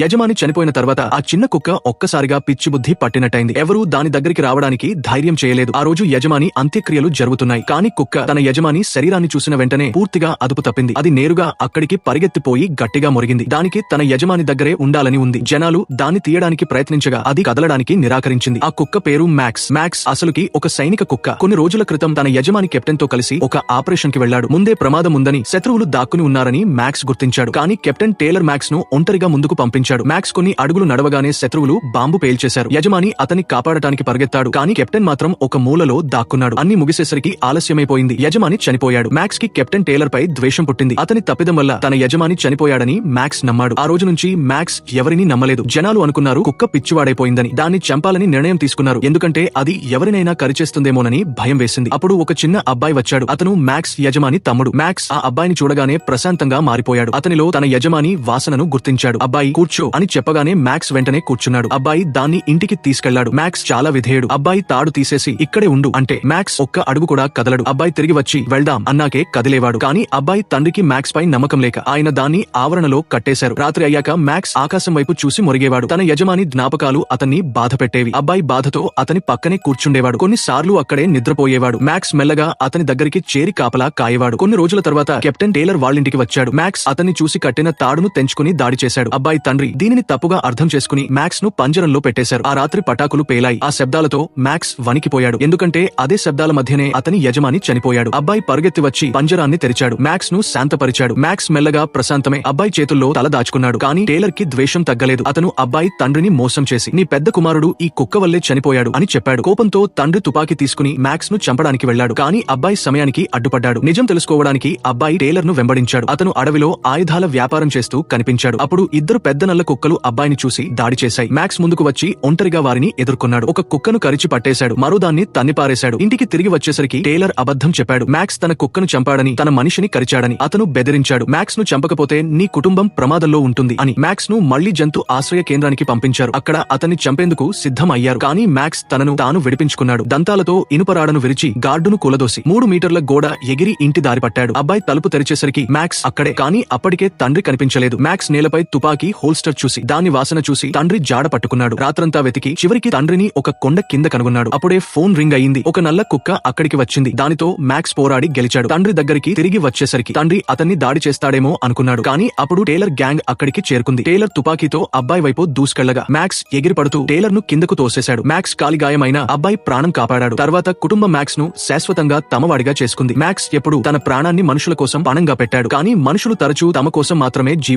యజమాని చనిపోయిన తర్వాత ఆ చిన్న కుక్క ఒక్కసారిగా పిచ్చి బుద్ధి పట్టినట్టయింది. ఎవరూ దాని దగ్గరికి రావడానికి ధైర్యం చేయలేదు. ఆ రోజు యజమాని అంత్యక్రియలు జరుగుతున్నాయి. కాని కుక్క తన యజమాని శరీరాన్ని చూసిన వెంటనే పూర్తిగా అదుపు తప్పింది. అది నేరుగా అక్కడికి పరిగెత్తిపోయి గట్టిగా మొరిగింది. దానికి తన యజమాని దగ్గరే ఉండాలని ఉంది. జనాలు దాన్ని తీయడానికి ప్రయత్నించగా అది కదలడానికి నిరాకరించింది. ఆ కుక్క పేరు మ్యాక్స్. మ్యాక్స్ అసలుకి ఒక సైనిక కుక్క. కొన్ని రోజుల క్రితం తన యజమాని కెప్టెన్ తో కలిసి ఒక ఆపరేషన్ కి వెళ్లాడు. ముందే ప్రమాదం ఉందని, శత్రువులు దాక్కుని ఉన్నారని మ్యాక్స్ గుర్తించాడు. కానీ కెప్టెన్ టేలర్ మ్యాక్స్ ను ఒంటరిగా ముందుకు పంపించాడు. మ్యాక్స్ కొన్ని అడుగులు నడవగానే శత్రువులు బాంబు పేల్చేశారు. యజమాని అతన్ని కాపాడటానికి పరిగెత్తాడు. కానీ కెప్టెన్ మాత్రం ఒక మూలలో దాక్కున్నాడు. అన్ని ముగిసేసరికి ఆలస్యమైపోయింది. యజమాని చనిపోయాడు. మ్యాక్స్ కి కెప్టెన్ టేలర్ పై ద్వేషం పుట్టింది. అతని తప్పిదం వల్ల తన యజమాని చనిపోయాడని మ్యాక్స్ నమ్మాడు. ఆ రోజు నుంచి మ్యాక్స్ ఎవరినీ నమ్మలేదు. జనాలు అనుకున్నారు కుక్క పిచ్చివాడైపోయిందని. దాన్ని చంపాలని నిర్ణయం తీసుకున్నారు. ఎందుకంటే అది ఎవరినైనా కరిచేస్తుందేమోనని భయం వేసింది. అప్పుడు ఒక చిన్న అబ్బాయి వచ్చాడు. అతను మ్యాక్స్ యజమాని తమ్ముడు. మ్యాక్స్ ఆ అబ్బాయిని చూడగానే ప్రశాంతంగా మారిపోయాడు. అతనిలో తన యజమాని వాసనను గుర్తించాడు. అబ్బాయి కూర్చో అని చెప్పగానే మ్యాక్స్ వెంటనే కూర్చున్నాడు. అబ్బాయి దాన్ని ఇంటికి తీసుకెళ్లాడు. మ్యాక్స్ చాలా విధేయుడు. అబ్బాయి తాడు తీసేసి ఇక్కడే ఉండు అంటే మ్యాక్స్ ఒక్క అడుగు కూడా కదలడు. అబ్బాయి తిరిగి వచ్చి వెళ్దాం అన్నాకే కదిలేవాడు. కానీ అబ్బాయి తండ్రికి మ్యాక్స్ పై నమ్మకం లేక ఆయన దాన్ని ఆవరణలో కట్టేశారు. రాత్రి అయ్యాక మ్యాక్స్ ఆకాశం వైపు చూసి మొరిగేవాడు. తన యజమాని జ్ఞాపకాలు అతన్ని బాధ పెట్టేవి. అబ్బాయి బాధతో అతని పక్కనే కూర్చుండేవాడు. కొన్నిసార్లు అక్కడే నిద్రపోయేవాడు. మ్యాక్స్ మెల్లగా అతని దగ్గరికి చేరి కాపలా కాయేవాడు. కొన్ని రోజుల తర్వాత కెప్టెన్ టేలర్ వాళ్ళింటికి వచ్చాడు. మ్యాక్స్ అతన్ని చూసి కట్టిన తాడును తెంచుకుని దాడి చేశాడు. అబ్బాయి తండ్రి దీనిని తప్పుగా అర్థం చేసుకుని మ్యాక్స్ ను పంజరంలో పెట్టేశారు. ఆ రాత్రి పటాకులు పేలాయి. ఆ శబ్దాలతో మ్యాక్స్ వణికిపోయాడు. ఎందుకంటే అదే శబ్దాల మధ్యనే అతని యజమాని చనిపోయాడు. అబ్బాయి పరుగెత్తి వచ్చి పంజరాన్ని తెరిచాడు. మ్యాక్స్ ను శాంతపరిచాడు. మ్యాక్స్ మెల్లగా ప్రశాంతమే. అబ్బాయి చేతుల్లో తల దాచుకున్నాడు. కానీ టేలర్ కి ద్వేషం తగ్గలేదు. అతను అబ్బాయి తండ్రిని మోసం చేసి నీ పెద్ద కుమారుడు ఈ కుక్క వల్లే చనిపోయాడు అని చెప్పాడు. కోపంతో తండ్రి తుపాకీ తీసుకుని మ్యాక్స్ ను చంపడానికి వెళ్లాడు. కానీ అబ్బాయి సమయానికి అడ్డుపడ్డాడు. నిజం తెలుసుకోవడానికి అబ్బాయి టేలర్ ను వెంబడించాడు. అతను అడవిలో ఆయుధాల వ్యాపారం చేస్తూ కనిపించాడు. అప్పుడు ఇద్దరు పెద్ద నల్ల కుక్కలు అబ్బాయిని చూసి దాడి చేశాయి. మ్యాక్స్ ముందుకు వచ్చి ఒంటరిగా వారిని ఎదుర్కొన్నాడు. ఒక కుక్కను కరిచి పట్టేశాడు. మరో దాన్ని తన్నిపారేశాడు. ఇంటికి తిరిగి వచ్చేసరికి టేలర్ అబద్ధం చెప్పాడు. మ్యాక్స్ తన కుక్కను చంపాడని, తన మనిషిని కరిచాడని. అతను బెదిరించాడు. మ్యాక్స్ ను చంపకపోతే నీ కుటుంబం ప్రమాదంలో ఉంటుంది అని. మ్యాక్స్ ను మళ్లీ జంతు ఆశ్రయ కేంద్రానికి పంపించారు. అక్కడ అతన్ని చంపేందుకు సిద్ధం అయ్యారు. కానీ మ్యాక్స్ తనను తాను విడిపించుకున్నాడు. దంతాలతో ఇనుపరాడను విరిచి గార్డును కూలదోసి 3 మీటర్ల గోడ ఎగిరి ఇంటి దారి పట్టాడు. అబ్బాయి తలుపు తెరిచేసరికి మ్యాక్స్ అక్కడే. కానీ అప్పటికే తండ్రి కనిపించలేదు. మ్యాక్స్ నేలపై తుపాకీ హోల్స్టర్ చూసి దాని వాసన చూసి తండ్రి జాడ పట్టుకున్నాడు. రాత్రంతా వెతికి చివరికి తండ్రిని ఒక కొండ కింద కనుగొన్నాడు. అప్పుడే ఫోన్ రింగ్ అయింది. ఒక నల్ల కుక్క అక్కడికి వచ్చింది. దానితో మ్యాక్స్ పోరాడి గెలిచాడు. తండ్రి దగ్గరికి తిరిగి వచ్చేసరికి తండ్రి అతన్ని దాడి చేస్తాడేమో అనుకున్నాడు. కానీ అప్పుడు టేలర్ గ్యాంగ్ అక్కడికి చేరుకుంది. టేలర్ తుపాకీతో అబ్బాయి వైపు దూసుకెళ్లగా మ్యాక్స్ ఎగిరిపడుతూ టేలర్ ను కిందకు తోసేశాడు. మ్యాక్స్ కాలి గాయమైన అబ్బాయి ప్రాణం కాపాడాడు. తర్వాత కుటుంబం మ్యాక్స్ ను శాశ్వతంగా తమవాడిగా చేసుకుంది. మ్యాక్స్ ఎప్పుడు తన ప్రాణాన్ని మనుషుల కోసం పణంగా పెట్టాడు. కానీ మనుషులు తరచూ తమ కోసం మాత్రమే జీవిస్తారు.